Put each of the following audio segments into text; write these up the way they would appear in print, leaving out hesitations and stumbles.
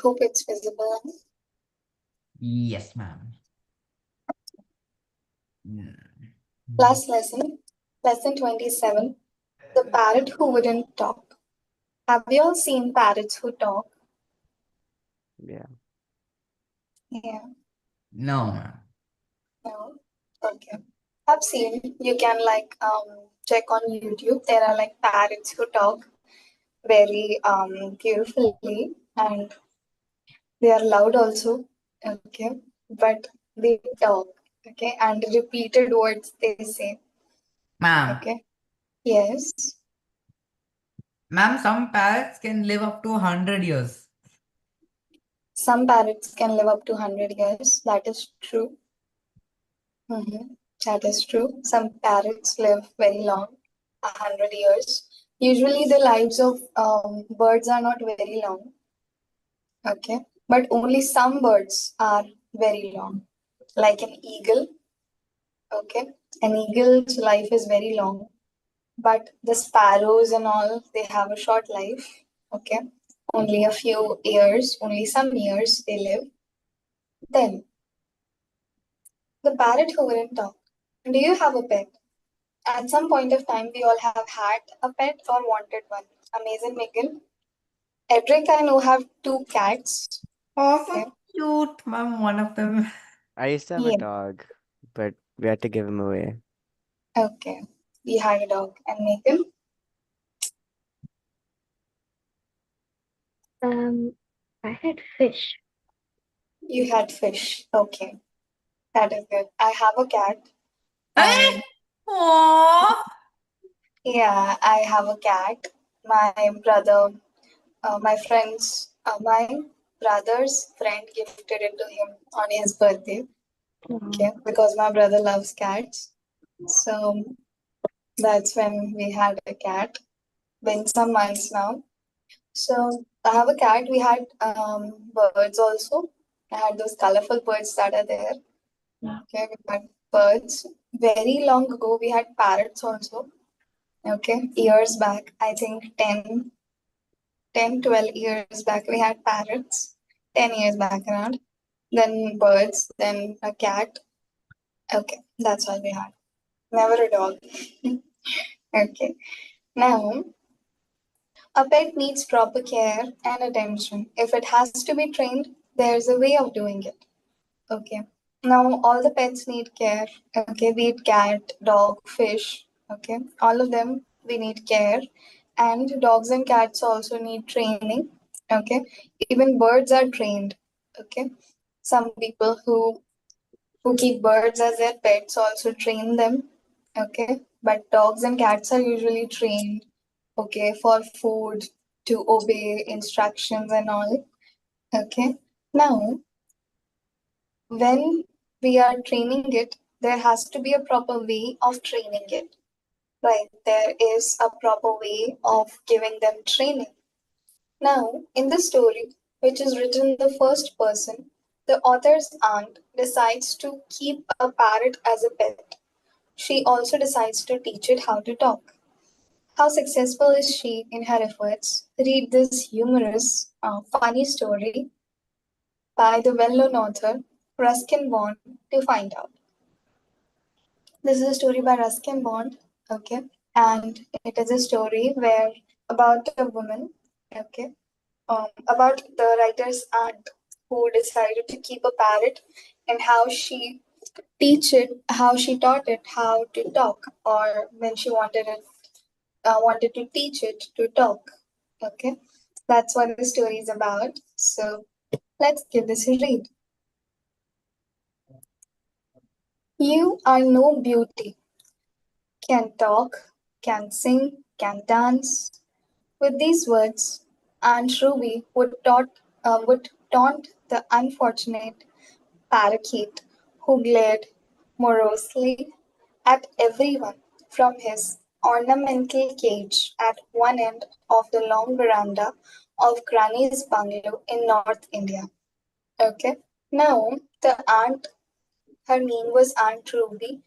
hope it's visible. Yes, ma'am. Mm. Last lesson, lesson 27, the parrot who wouldn't talk. Have you all seen parrots who talk? Yeah. Yeah, No, ma'am. no. Okay. I've seen, you can check on YouTube. There are like parrots who talk very beautifully, and they are loud also. Okay. But they talk. Okay. And repeated words they say. Ma'am, Okay. Yes. ma'am, some parrots can live up to 100 years. Some parrots can live up to 100 years. That is true. That is true. Some parrots live very long, 100 years. Usually, the lives of birds are not very long. Okay, but only some birds are very long, like an eagle. Okay, an eagle's life is very long, but the sparrows and all, they have a short life. Okay, only a few years, only some years they live. Then the parrot who wouldn't talk. Do you have a pet? At some point of time, we all have had a pet or wanted one. Amazing, Megan. Edric, I know, have two cats. Oh, so Okay. cute, ma'am, one of them. I used to have a Yeah. dog, but we had to give him away. Okay. We had a dog. And Megan, I had fish. you had fish. Okay. That is good. I have a cat. Eh? And Aww. yeah, I have a cat. My brother, my brother's friend gifted it to him on his birthday. Okay. Because my brother loves cats. So that's when we had a cat. Been some months now. So I have a cat. We had birds also. I had those colorful birds that are there. Okay, we had birds. Very long ago, we had parrots also. Okay, years back, I think 12 years back, we had parrots. 10 years back around. Then birds, then a cat. Okay, that's all we had. Never a dog. Okay, now a pet needs proper care and attention. If it has to be trained, there's a way of doing it. Okay. Now all the pets need care. Okay, be it cat, dog, fish. Okay, all of them we need care, and dogs and cats also need training. Okay, even birds are trained. Okay, some people who keep birds as their pets also train them. Okay, but dogs and cats are usually trained. Okay, for food, to obey instructions and all. Okay, now when we are training it, there has to be a proper way of training it. Right, there is a proper way of giving them training. Now, in the story, which is written in the first person, the author's aunt decides to keep a parrot as a pet. She also decides to teach it how to talk. How successful is she in her efforts? Read this humorous, funny story by the well known author Ruskin Bond to find out. This is a story by Ruskin Bond, okay, and it is a story where about a woman, okay, about the writer's aunt who decided to keep a parrot and how she taught it how to talk, or when she wanted to teach it to talk. Okay, that's what the story is about. So let's give this a read. You are no beauty, can talk, can sing, can dance. With these words, Aunt Ruby would taunt the unfortunate parakeet, who glared morosely at everyone from his ornamental cage at one end of the long veranda of Granny's bungalow in North India. Okay, now the aunt, her name was Aunt Ruby,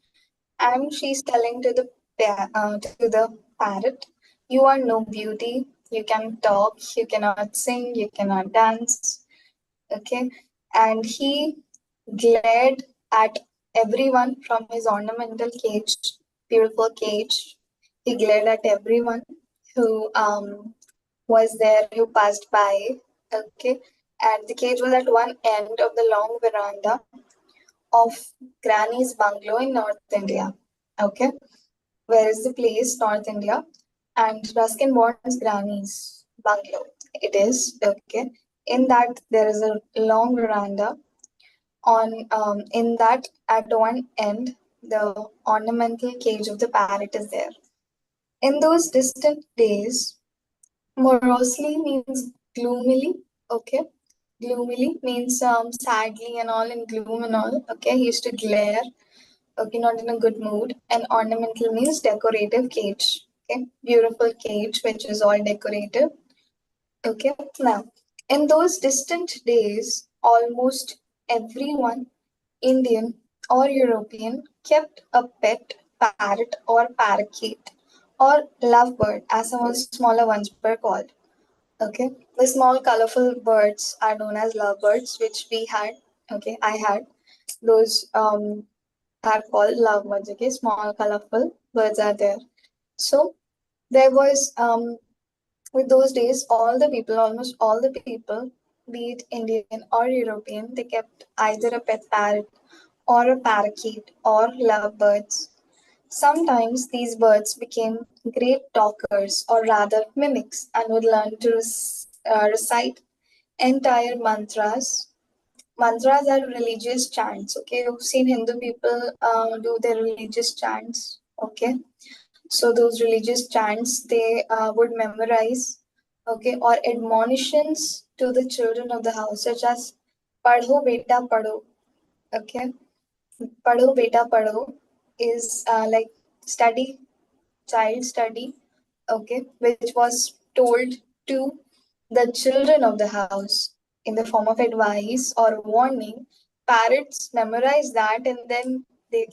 and she's telling to the parrot, "You are no beauty. You can talk. You cannot sing. You cannot dance. Okay, and he glared at everyone from his ornamental cage, beautiful cage. He glared at everyone who was there, who passed by. Okay, and the cage was at one end of the long veranda of Granny's bungalow in North India. Okay, where is the place? North India, and Ruskin Bond's Granny's bungalow. It is okay. In that there is a long veranda. On in that at one end, the ornamental cage of the parrot is there. In those distant days, morosely means gloomily. Okay, gloomily means sadly and all, in gloom and all. Okay, he used to glare. Okay, not in a good mood. And ornamental means decorative cage. Okay, beautiful cage which is all decorative. Okay, now in those distant days, almost everyone, Indian or European, kept a pet parrot or parakeet or lovebird, as some of the smaller ones were called. Okay, the small colorful birds are known as lovebirds, which we had. Okay, I had those are called lovebirds. Okay, small colorful birds are there. So there was with those days, all the people, almost all the people, be it Indian or European, they kept either a pet parrot or a parakeet or lovebirds. Sometimes these birds became great talkers or rather mimics and would learn to recite entire mantras. Mantras are religious chants. Okay, you've seen Hindu people do their religious chants. Okay, so those religious chants they would memorize. Okay, or admonitions to the children of the house, such as "Padho beta padho." Okay, "Padho beta padho" is like study, child study. Okay, which was told to the children of the house in the form of advice or warning. Parrots memorized that and then they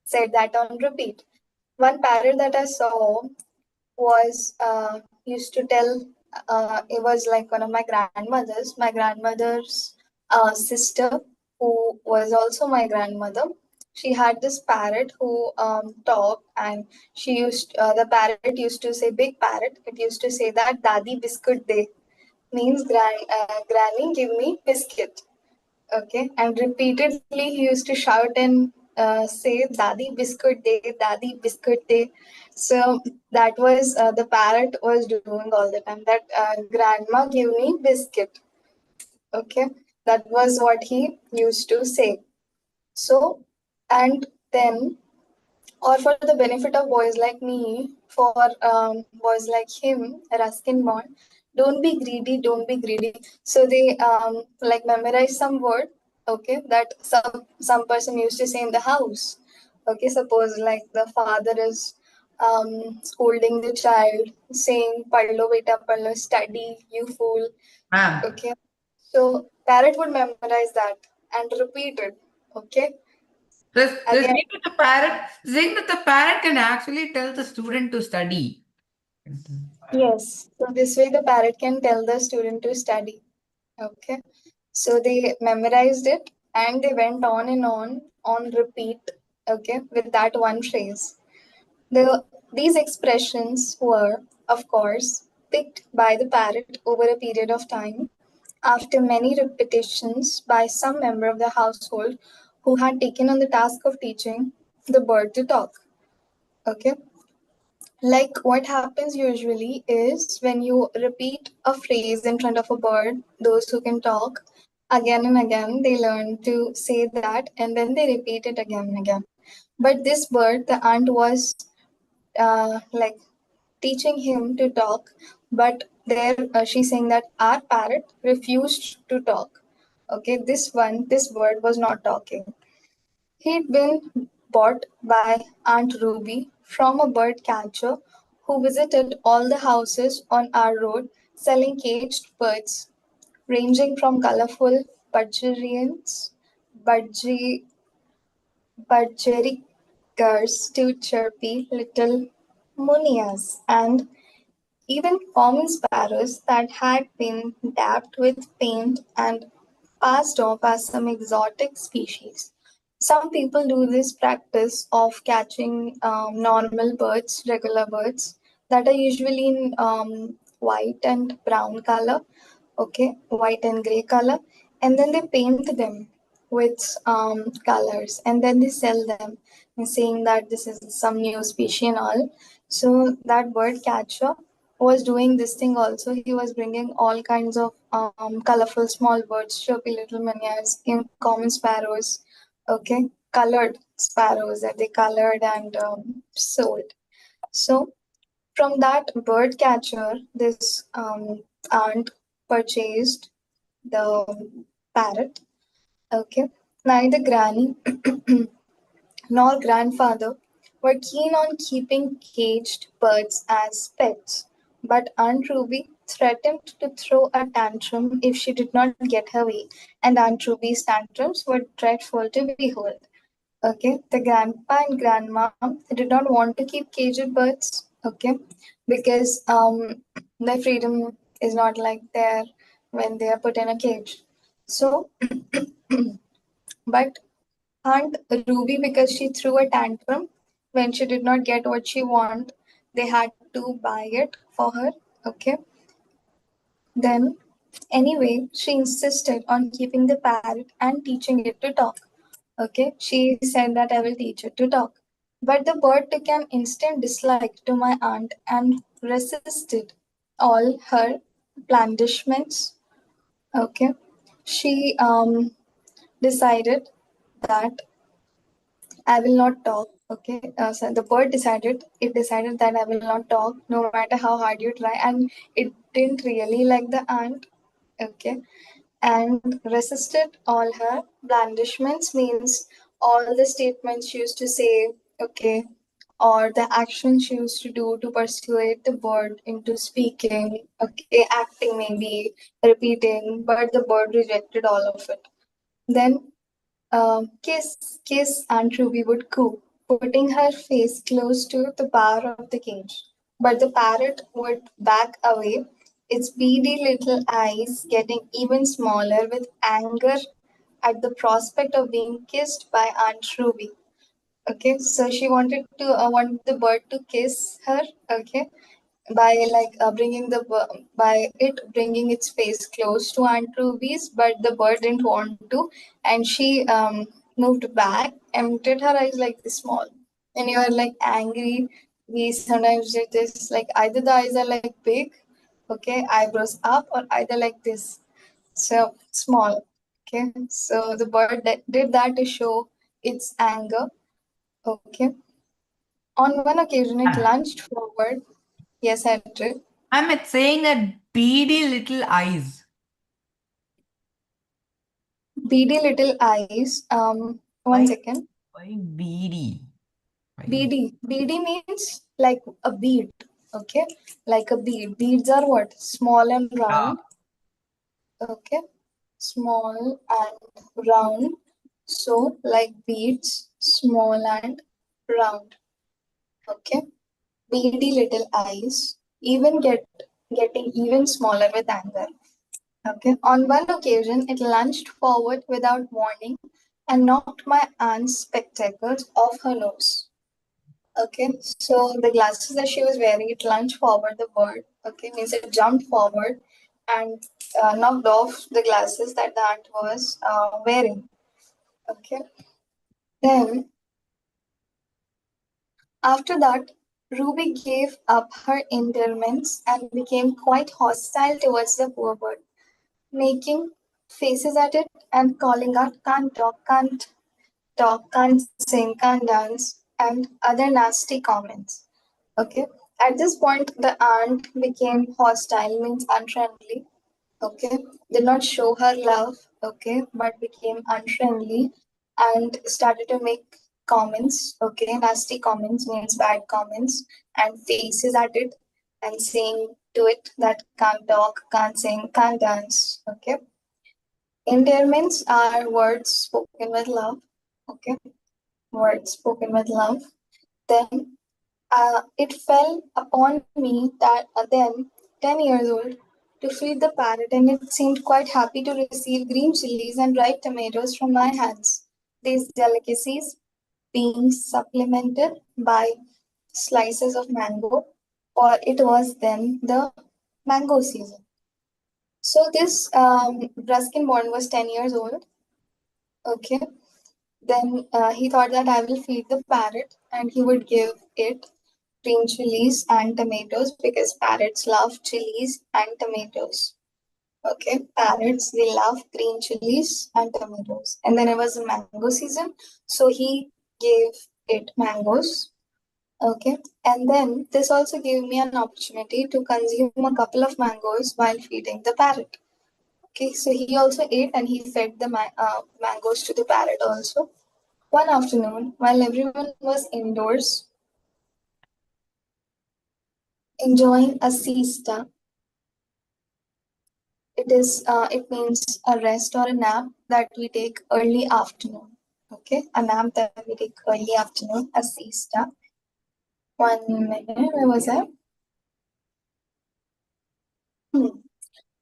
said that on repeat. One parrot that I saw was used to tell, it was like one of my grandmother's sister, who was also my grandmother. She had this parrot who talked, and the parrot used to say, big parrot, it used to say that Dadi biscuit de, means granny give me biscuit. Okay, and repeatedly he used to shout and say, Dadi biscuit day, Dadi biscuit day. So that was the parrot was doing all the time. That grandma give me biscuit. Okay, that was what he used to say. So, and then or for the benefit of boys like me, for boys like him, Ruskin Bond, don't be greedy, don't be greedy. So they like memorize some word, okay, that some person used to say in the house. Okay, suppose like the father is scolding the child, saying, Padlo beta padlo, study, you fool. Ma'am, Okay. So parrot would memorize that and repeat it. Okay. the Again. saying that the parent can actually tell the student to study. Yes, so this way the parrot can tell the student to study. Okay, so they memorized it and they went on repeat. Okay, with that one phrase. These expressions were, of course, picked by the parrot over a period of time after many repetitions by some member of the household who had taken on the task of teaching the bird to talk. Okay, like what happens usually is when you repeat a phrase in front of a bird, those who can talk again and again, they learn to say that and then they repeat it again and again. But this bird, the aunt was like teaching him to talk, but there she's saying that our parrot refused to talk. Okay, this bird was not talking. He'd been bought by Aunt Ruby from a bird catcher who visited all the houses on our road selling caged birds, ranging from colorful budgerians, budgie, budgerigars to chirpy little munias, and even common sparrows that had been dabbed with paint and passed off as some exotic species. Some people do this practice of catching normal birds, regular birds, that are usually in white and brown color, okay, white and gray color, and then they paint them with colors, and then they sell them, and saying that this is some new species and all. So that bird catcher was doing this thing also. He was bringing all kinds of colorful small birds, chirpy little minnows, common sparrows, okay, colored sparrows that they colored and sold. So from that bird catcher, this aunt purchased the parrot. Okay, neither granny nor grandfather were keen on keeping caged birds as pets, but Aunt Ruby threatened to throw a tantrum if she did not get her way, and Aunt Ruby's tantrums were dreadful to behold. Okay, the grandpa and grandma did not want to keep caged birds, okay, because their freedom is not like there when they are put in a cage. So, but Aunt Ruby, because she threw a tantrum when she did not get what she want, they had to buy it for her. Okay. Then, anyway, she insisted on keeping the parrot and teaching it to talk. Okay. She said that I will teach it to talk. But the bird took an instant dislike to my aunt and resisted all her blandishments. Okay. She decided that I will not talk. Okay. So the bird decided that I will not talk no matter how hard you try. And it didn't really like the ant. Okay. And resisted all her blandishments, means all the statements she used to say, okay, or the action she used to do to persuade the bird into speaking, okay, acting maybe, repeating, but the bird rejected all of it. Then kiss, Aunt Ruby would coo, putting her face close to the bar of the cage. But the parrot would back away, its beady little eyes getting even smaller with anger at the prospect of being kissed by Aunt Ruby. Okay, so she wanted to want the bird to kiss her. Okay, by by it bringing its face close to Aunt Ruby's, but the bird didn't want to, and she moved back and did her eyes like this small. And you are like angry. We sometimes do this, like either the eyes are like big, okay, eyebrows up, or either like this, so small. Okay, so the bird did that to show its anger. Okay, on one occasion it lunged forward. Yes, I did. I'm saying that beady little eyes. Beady little eyes. One Why? second. Why beady? Why? Beady. Beady means like a bead. Okay, like a bead. Beads are what? Small and round. Okay, small and round. So like beads, small and round. Okay, beady little eyes. Getting even smaller with anger. Okay. On one occasion, it lunged forward without warning and knocked my aunt's spectacles off her nose. Okay. So the glasses that she was wearing, it lunged forward, the bird. Okay. Means it jumped forward and knocked off the glasses that the aunt was wearing. Okay. Then, after that, Ruby gave up her endearments and became quite hostile towards the poor bird, making faces at it and calling out, can't talk, can't sing, can't dance, and other nasty comments. Okay. At this point, the aunt became hostile, means unfriendly. Okay. Did not show her love, okay, but became unfriendly and started to make comments, okay. Nasty comments means bad comments, and faces at it and saying to it that can't talk, can't sing, can't dance, okay. Endearments are words spoken with love. Okay, words spoken with love. Then it fell upon me that then, 10 years old, to feed the parrot, and it seemed quite happy to receive green chilies and ripe tomatoes from my hands. These delicacies being supplemented by slices of mango, or it was then the mango season. So this Ruskin Bond was 10 years old. Okay. Then he thought that I will feed the parrot and he would give it green chilies and tomatoes because parrots love chilies and tomatoes. Okay, parrots, they love green chilies and tomatoes. And then it was a mango season, so he gave it mangoes. Okay, and then this also gave me an opportunity to consume a couple of mangoes while feeding the parrot. Okay, so he also ate and he fed the mangoes to the parrot also. One afternoon, while everyone was indoors enjoying a siesta, it means a rest or a nap that we take early afternoon. Okay, a nap that we take early afternoon, a siesta. 1 minute, where was I?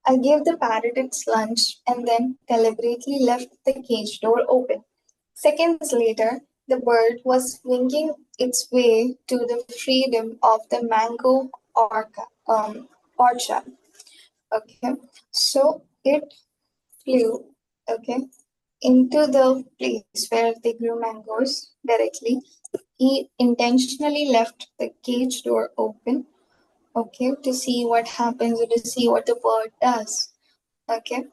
I gave the parrot its lunch and then deliberately left the cage door open. Seconds later, the bird was winging its way to the freedom of the mango orchard. Okay, so it flew, okay, into the place where they grew mangoes directly. He intentionally left the cage door open, okay, to see what happens or to see what the bird does, okay,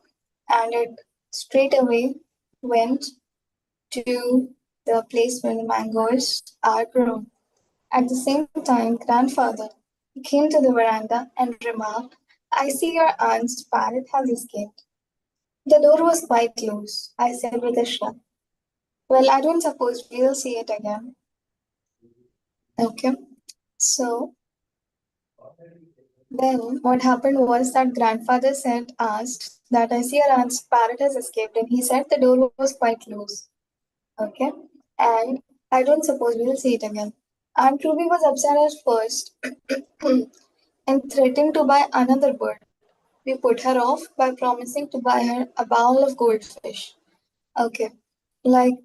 and it straight away went to the place where the mangoes are grown. At the same time, grandfather came to the veranda and remarked, I see your aunt's parrot has escaped. The door was quite loose, I said with a shrug. Well, I don't suppose we'll see it again. Okay. So then what happened was that grandfather asked that I see your aunt's parrot has escaped, and he said the door was quite loose. Okay. And I don't suppose we'll see it again. Aunt Ruby was upset at first and threatened to buy another bird. We put her off by promising to buy her a bowl of goldfish. Okay. Like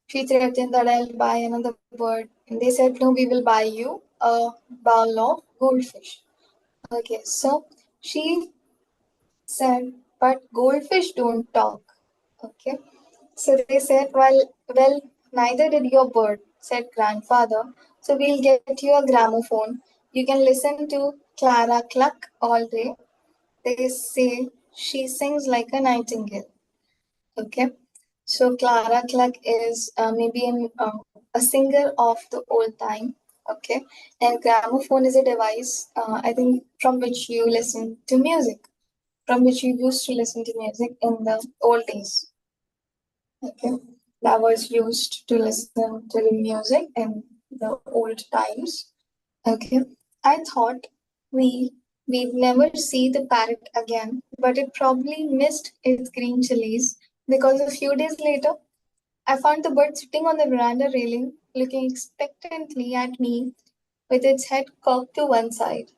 she threatened that I'll buy another bird. And they said, no, we will buy you a bowl of goldfish. Okay, so she said, but goldfish don't talk. Okay. So they said, well, neither did your bird, said grandfather. So we'll get you a gramophone. You can listen to Clara Cluck all day. They say she sings like a nightingale. Okay. So Clara Cluck is maybe a singer of the old time. Okay. And gramophone is a device, I think, from which you listen to music, from which you used to listen to music in the old days. Okay. That was used to listen to the music in the old times. Okay. I thought we'd never see the parrot again, but it probably missed its green chilies because a few days later, I found the bird sitting on the veranda railing, looking expectantly at me with its head cocked to one side.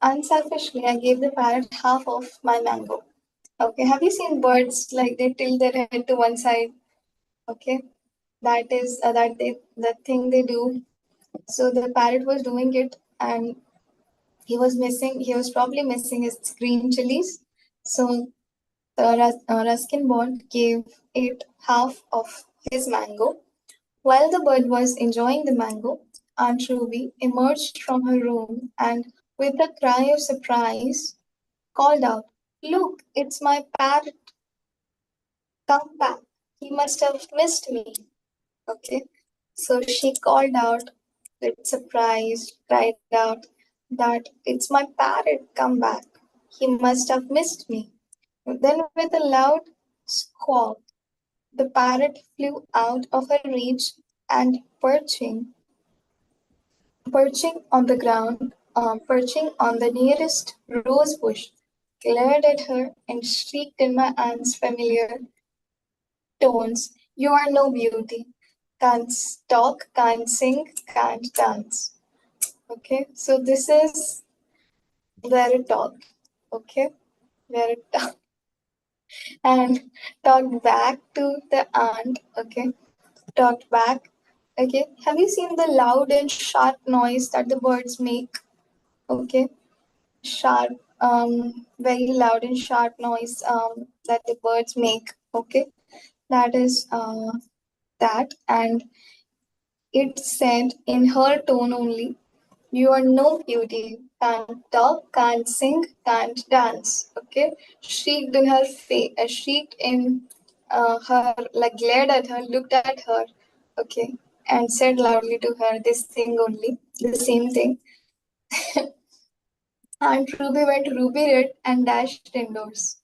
Unselfishly, I gave the parrot half of my mango. Okay, have you seen birds like they tilt their head to one side? Okay, that is that thing they do. So the parrot was doing it, and he was probably missing his green chilies. So the Ruskin Bond gave it half of his mango. While the bird was enjoying the mango, Aunt Ruby emerged from her room and, with a cry of surprise, called out, Look, it's my parrot. Come back. He must have missed me. Okay. So she called out with surprise, cried out that it's my parrot. Come back. He must have missed me. Then, with a loud squawk, the parrot flew out of her reach and perching on the ground, perching on the nearest rose bush, glared at her and shrieked in my aunt's familiar tones, You are no beauty. Can't talk, can't sing, can't dance. Okay, so this is where it talked. okay, where it and talked back to the aunt, okay, talked back, okay. Have you seen the loud and sharp noise that the birds make? Okay, sharp, very loud and sharp noise that the birds make, okay. That is that, and it said in her tone only, "You are no beauty, can't talk, can't sing, can't dance." Okay, shrieked in her face, shrieked in her, like glared at her, looked at her, okay, and said loudly to her this thing only, the same thing. Aunt Ruby went ruby red and dashed indoors.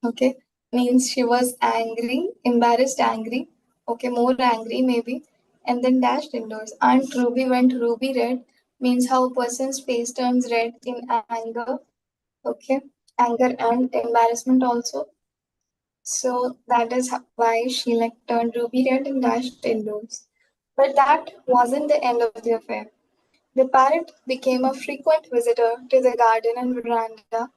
Okay, means she was angry, embarrassed, angry. Okay, more angry maybe, and then dashed indoors. Aunt Ruby went ruby red means how a person's face turns red in anger. Okay, anger and embarrassment also. So that is why she like turned ruby red and dashed indoors. But that wasn't the end of the affair. The parrot became a frequent visitor to the garden and veranda,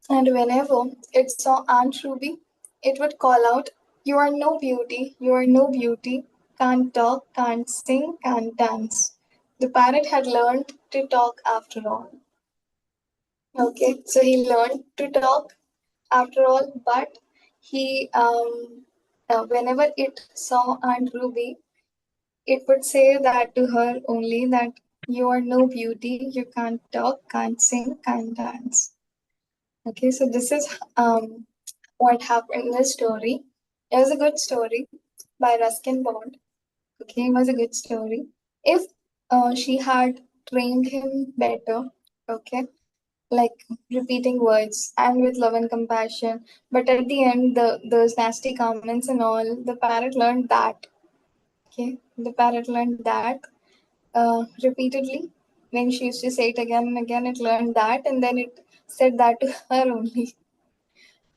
and whenever it saw Aunt Ruby, it would call out, "You are no beauty, you are no beauty, can't talk, can't sing, can't dance." The parrot had learned to talk after all. Okay, so he learned to talk after all, but he, whenever it saw Aunt Ruby, it would say that to her only, that you are no beauty, you can't talk, can't sing, can't dance. Okay, so this is what happened in the story. It was a good story by Ruskin Bond. Okay, it was a good story. If she had trained him better, okay, like repeating words and with love and compassion, but at the end, those nasty comments and all, the parrot learned that. Okay, the parrot learned that repeatedly. When she used to say it again and again, it learned that, and then it said that to her only.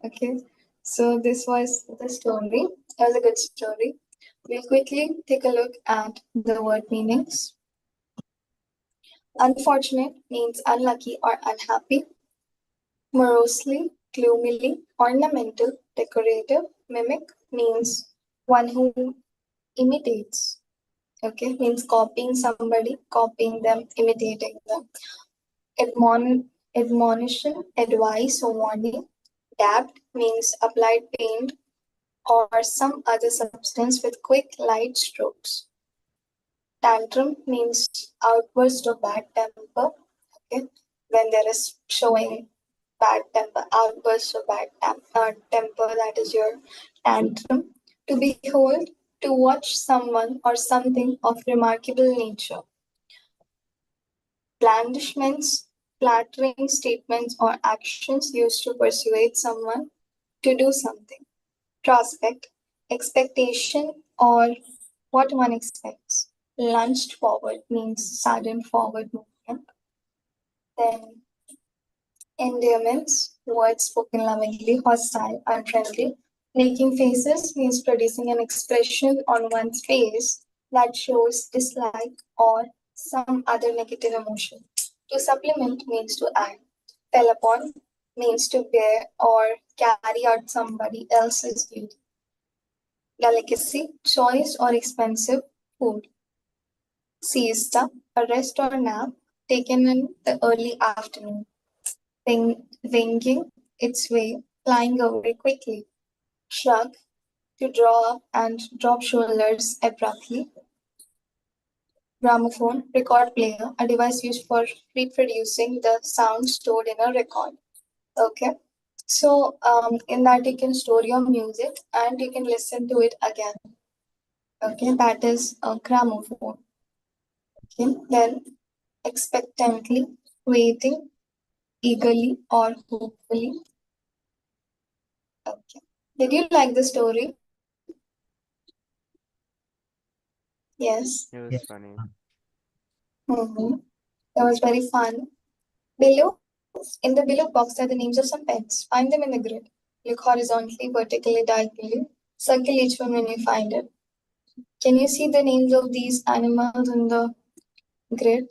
Okay, so this was the story. It was a good story. We'll quickly take a look at the word meanings. Unfortunate means unlucky or unhappy. Morosely, gloomily, ornamental, decorative. Mimic means one who imitates. Okay, means copying somebody, copying them, imitating them. Admonition, advice, or warning. Dabbed means applied paint or some other substance with quick, light strokes. Tantrum means outburst of bad temper. Okay, when there is showing bad temper, outburst of bad temper, that is your tantrum. To behold, to watch someone or something of remarkable nature. Blandishments, flattering statements or actions used to persuade someone to do something. Prospect, expectation or what one expects. Lunged forward means sudden forward movement. Then endearments, words spoken lovingly, hostile, unfriendly. Making faces means producing an expression on one's face that shows dislike or some other negative emotion. To supplement means to add. Fell upon means to bear or carry out somebody else's duty. Delicacy, choice or expensive food. Siesta, a rest or nap taken in the early afternoon. Winging its way, flying away quickly. Shrug, to draw up and drop shoulders abruptly. Gramophone, record player, a device used for reproducing the sound stored in a record. Okay. So in that you can store your music and you can listen to it again. Okay, that is a gramophone. Okay, then expectantly, waiting, eagerly, or hopefully. Okay. Did you like the story? Yes. It was funny. Mm-hmm. That was very fun. Below, in the below box are the names of some pets. Find them in the grid. Look horizontally, vertically, diagonally. Circle each one when you find it. Can you see the names of these animals in the grid?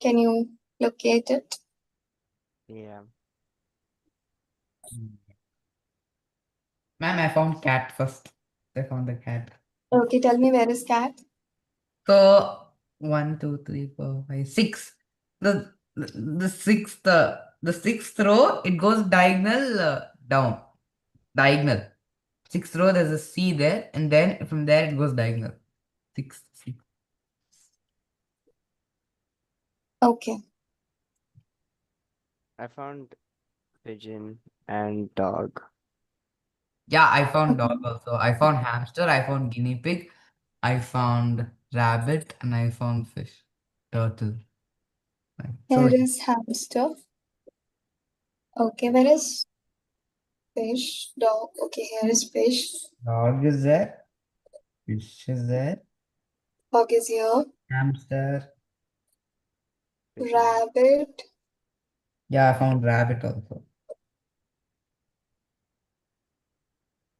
Can you locate it? Yeah. Ma'am, I found cat first. I found the cat. Okay, tell me where is cat? So 1, 2, 3, 4, 5, 6. The sixth row, it goes diagonal down. Diagonal. Sixth row, there's a C there, and then from there it goes diagonal. Six. Okay. I found pigeon and dog. Yeah, I found dog Okay. also. I found hamster, I found guinea pig, I found rabbit, and I found fish. Turtle. Right. So Here is hamster. Okay, where is fish? Dog. Okay, here is fish. dog is there, fish is there, Dog is here. hamster. Pigeon. Rabbit. Yeah, I found rabbit also.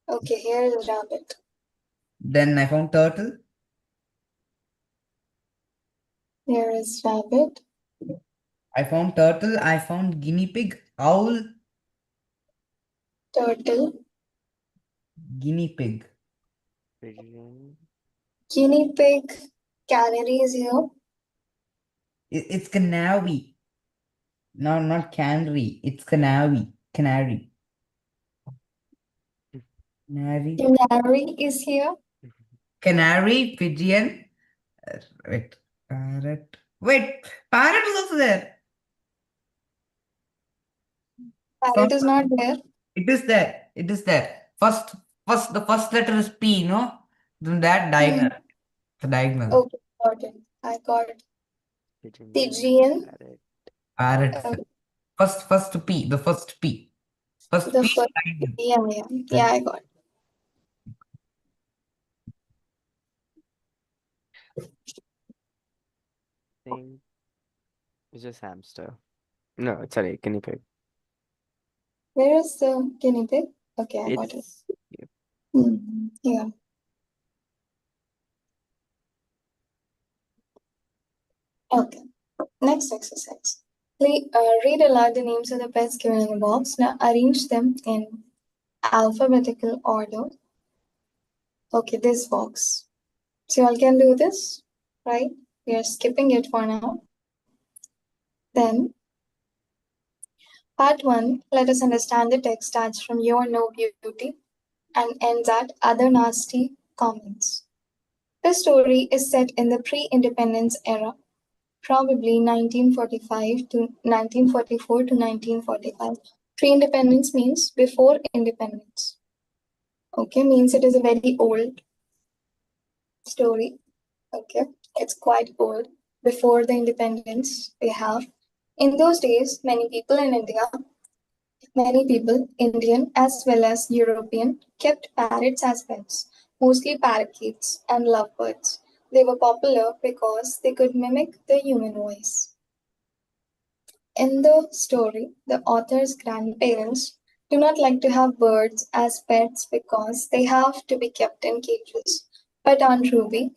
Okay, here is rabbit. Then I found turtle. Here is rabbit. I found turtle. I found guinea pig, owl, Turtle. guinea pig. Pigeon. Guinea pig. Canary is here. It's canary. No, not canary. It's canary. Canary. Canary. Canary is here. Canary, pigeon. Wait. Parrot. Wait. Parrot was also there. Parrot is not there. It is there. It is there. The first letter is P, no? Then that diagonal. The diagonal. Okay, got it. I got it. Pigeon. Pigeon. Parrot. Parrot. First P. The first P. First The P first. diagonal. Yeah, I got it. Thing. It's just hamster. No, sorry, guinea pig. Where is the guinea pig? Okay, I got it. It's Yeah. Okay. Next exercise. Read aloud the names of the pets given in the box. Now arrange them in alphabetical order. Okay, this box. So you all can do this, right? We are skipping it for now. Then, part 1, let us understand the text starts from your no beauty and ends at other nasty comments. The story is set in the pre-independence era, probably 1945 to 1944 to 1945. Pre-independence means before independence. Okay, means it is a very old story. Okay, it's quite old. Before the independence we have. In those days, many people, Indian as well as European, kept parrots as pets, mostly parakeets and lovebirds. They were popular because they could mimic the human voice. In the story, the author's grandparents do not like to have birds as pets because they have to be kept in cages. But Aunt Ruby,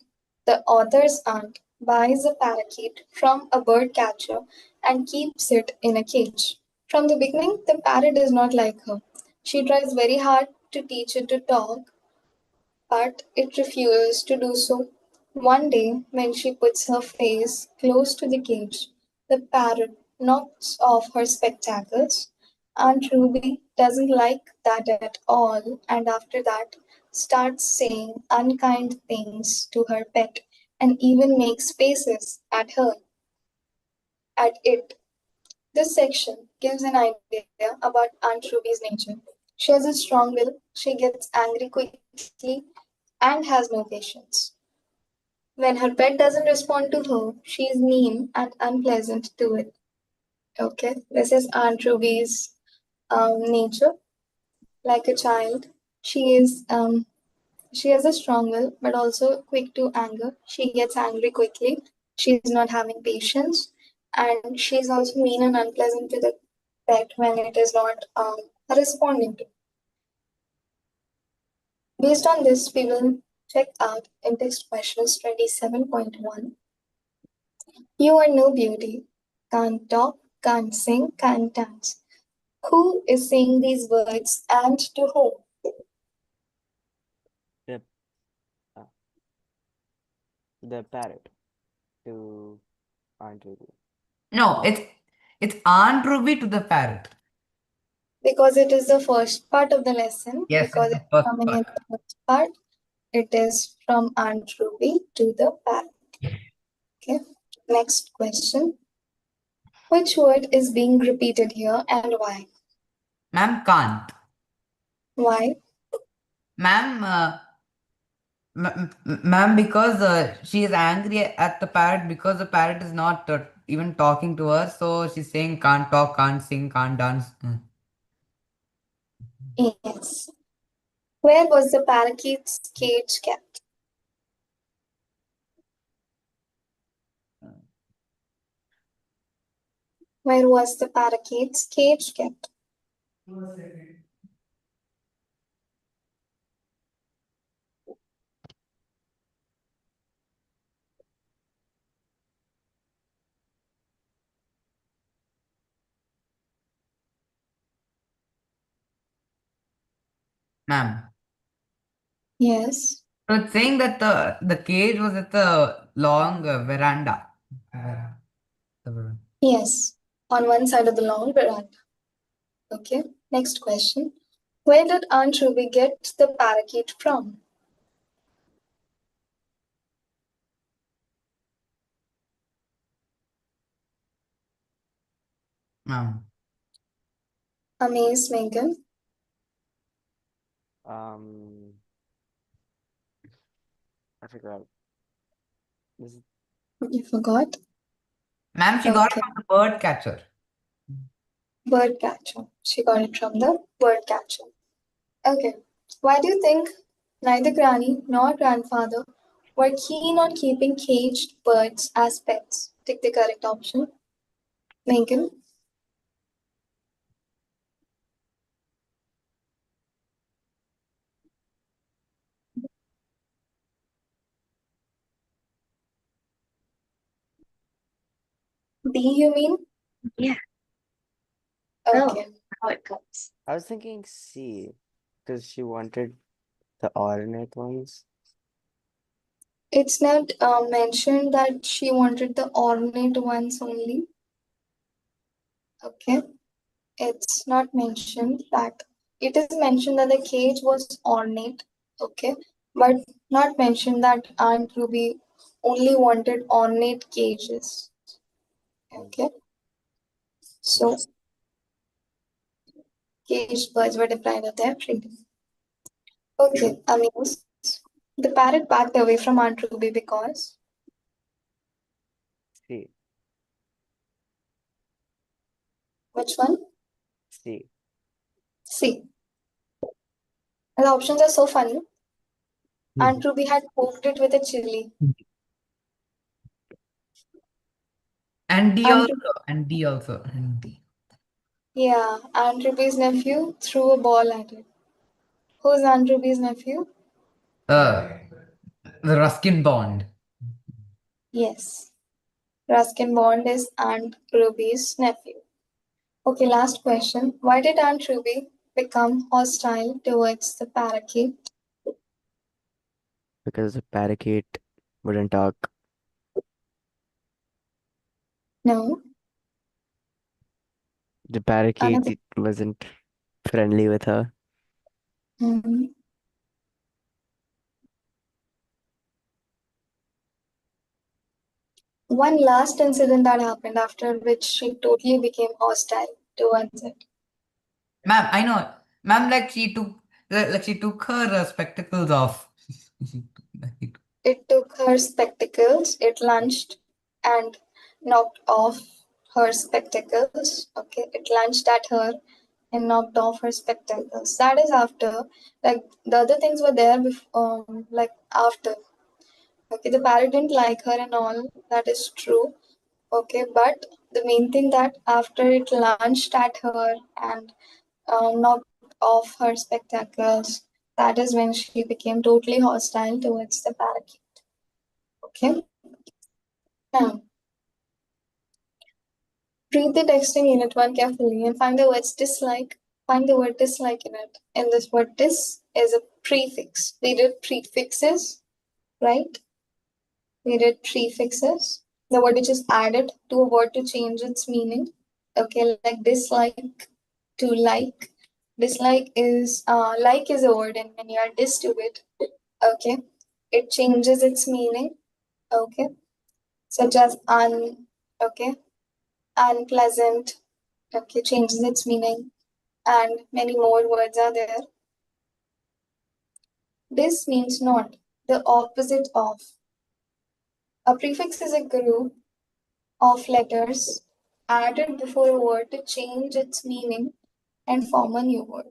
the author's aunt, buys a parakeet from a bird catcher and keeps it in a cage. From the beginning, the parrot does not like her. She tries very hard to teach it to talk, but it refuses to do so. One day, when she puts her face close to the cage, the parrot knocks off her spectacles. Aunt Ruby doesn't like that at all, and after that, starts saying unkind things to her pet and even makes faces at it. This section gives an idea about Aunt Ruby's nature. She has a strong will, she gets angry quickly, and has no patience. When her pet doesn't respond to her, she is mean and unpleasant to it. Okay, this is Aunt Ruby's nature. Like a child, she is she has a strong will, but also quick to anger. She gets angry quickly. She's not having patience, and she's also mean and unpleasant to the pet when it is not responding to. Based on this, we will check out in-text questions 27.1. You are no beauty, can't talk, can't sing, can't dance. Who is saying these words and to whom? The uh, the parrot to Aunt Ruby. No, it's Aunt Ruby to the parrot. Because it is the first part of the lesson. Yes, Because it's it's the first coming in part. the first part. It is from Aunt Ruby to the parrot. Okay. Next question. Which word is being repeated here and why? Ma'am can't. Why? Ma'am, ma'am, because she is angry at the parrot because the parrot is not even talking to her, so she's saying can't talk, can't sing, can't dance. Yes. Where was the parakeet's cage kept? Where was the parakeet's cage kept? Ma'am. Yes. So it's saying that the cage was at the long veranda. The veranda. Yes. On one side of the long veranda. Okay. Next question. Where did Aunt Ruby get the parakeet from? Ma'am. Amaze Megan. I forgot. This is You forgot? Ma'am, she got it Okay. from the bird catcher. Bird catcher. She got it from the bird catcher. Okay. Why do you think neither Granny nor grandfather were keen on keeping caged birds as pets? Take the correct option. Megan. B, you mean? Yeah. Okay. How it goes. I was thinking C, because she wanted the ornate ones. It's not mentioned that she wanted the ornate ones only. Okay. It's not mentioned that. It is mentioned that the cage was ornate. Okay. But not mentioned that Aunt Ruby only wanted ornate cages. Okay. So caged birds were deprived of their freedom. Okay, Amuse. The parrot backed away from Aunt Ruby because C. which one? C. C. The options are so funny. Aunt Ruby had poked it with a chili. And D Aunt, also. And D also. And D. yeah, Aunt Ruby's nephew threw a ball at it. Who's Aunt Ruby's nephew? Uh, the Ruskin Bond. Yes. Ruskin Bond is Aunt Ruby's nephew. Okay, last question. Why did Aunt Ruby become hostile towards the parakeet? Because the parakeet wouldn't talk. No. The parakeet Another. wasn't friendly with her. Mhm. One last incident that happened after which she totally became hostile towards it. Ma'am, I know. Ma'am, like she took her spectacles off. It took her spectacles, it lunged and knocked off her spectacles. Okay, it lunged at her and knocked off her spectacles. That is after, like the other things were there before, like after. Okay, the parrot didn't like her and all, that is true. Okay, but the main thing that after it lunged at her and knocked off her spectacles, that is when she became totally hostile towards the parakeet. Okay, now Read the text in Unit 1 carefully and find the words dislike. Find the word dislike in it. And this word dis is a prefix. We did prefixes, right? We did prefixes. The word which is added to a word to change its meaning. Okay, like dislike to like. Dislike is like is a word, and when you add dis to it, okay, it changes its meaning. Okay, such as okay, unpleasant, okay, changes its meaning, and many more words are there. This means not, the opposite of. A prefix is a group of letters added before a word to change its meaning and form a new word.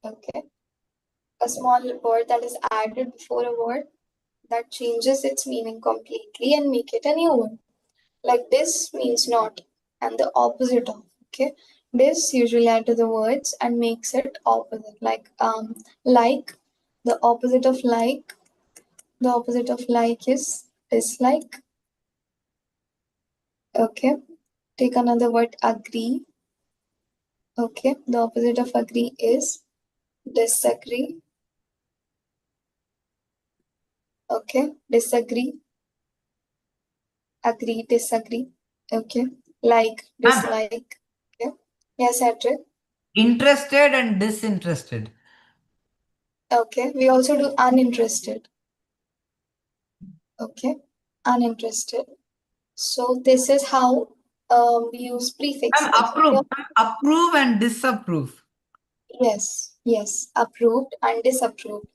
Okay, a small word that is added before a word that changes its meaning completely and make it a new word. Like this means not and the opposite of. Okay, this usually add to the words and makes it opposite. Like the opposite of like, the opposite of like is dislike. Okay, take another word, agree. Okay, the opposite of agree is disagree. Okay, disagree, agree, disagree. Okay, like, Ma'am, dislike. Okay, yes, Edric. interested and disinterested. Okay, we also do uninterested. Okay, uninterested. So this is how we use Ma'am, prefixes. approve. Ma'am, approve and disapprove. Yes, approved and disapproved.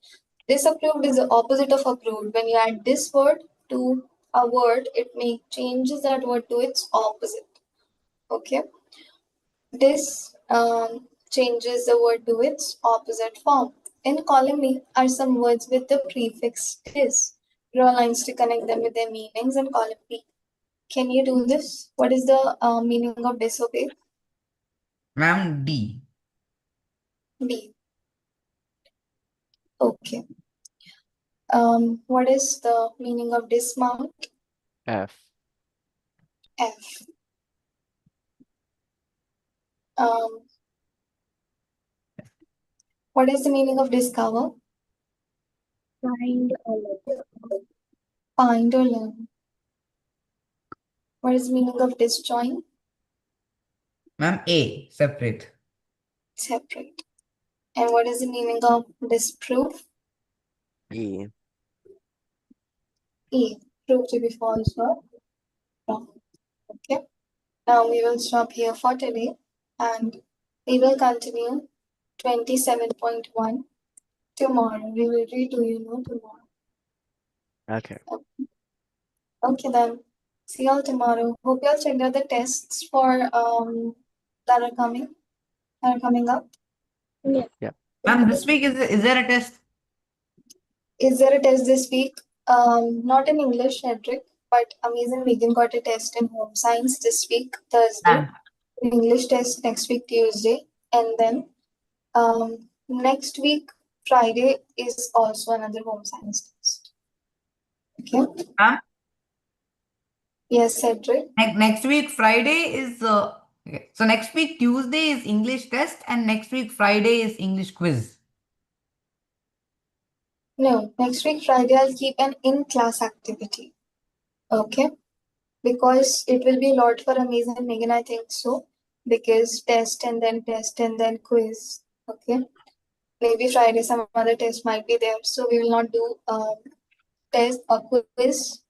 Disapproved is the opposite of approved. When you add this word to a word, it changes that word to its opposite. Okay, this changes the word to its opposite form. In column B are some words with the prefix dis. Draw lines to connect them with their meanings in column B. Can you do this? What is the meaning of disobey? Ma'am, D. B. Okay. What is the meaning of dismount? F. F. Um, what is the meaning of discover? Find or learn. Find or learn. What is the meaning of disjoin? Ma'am, A. Separate. Separate. And what is the meaning of disprove? E. E. Prove to be false or wrong. Okay. Now we will stop here for today and we will continue 27.1 tomorrow. We will read to you know tomorrow. Okay. Okay then. See y'all tomorrow. Hope y'all checked out the tests for that are coming up. Yeah. Ma'am, this week is there a test? Is there a test this week? Not in English, Cedric, but Amazing Vegan got a test in home science this week, Thursday. Ma'am, English test next week, Tuesday, and then next week, Friday is also another home science test. Okay. ma'am, Yes, Cedric. next week Friday is okay. So next week Tuesday is English test and next week Friday is English quiz. No, next week Friday I'll keep an in-class activity. Okay. Because it will be a lot for Amazing Megan, I think so. Because test and then quiz. Okay. Maybe Friday some other test might be there. So we will not do test or quiz,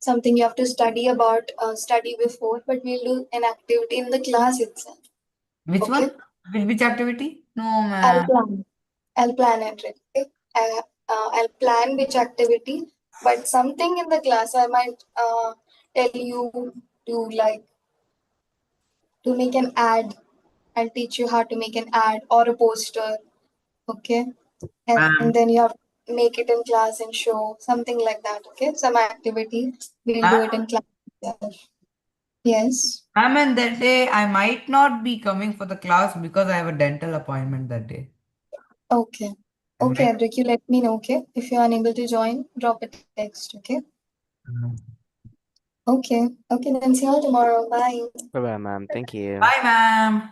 something you have to study about, study before, but we'll do an activity in the class itself. Which Okay. one? Which activity? No, I'll ma'am. plan. I'll plan it. Okay. I'll plan which activity, but something in the class I might tell you to to make an ad. I'll teach you how to make an ad or a poster. Okay. And Ma'am, then you have to make it in class and show something like that. Okay. Some activity. We'll do ma'am, it in class itself. Yes. ma'am, and that day I might not be coming for the class because I have a dental appointment that day. Okay. I Okay, might. Adrik, you let me know, okay? If you're unable to join, drop a text, okay? Okay. Okay, then see you all tomorrow. Bye. Bye bye, ma'am. Thank you. Bye, ma'am.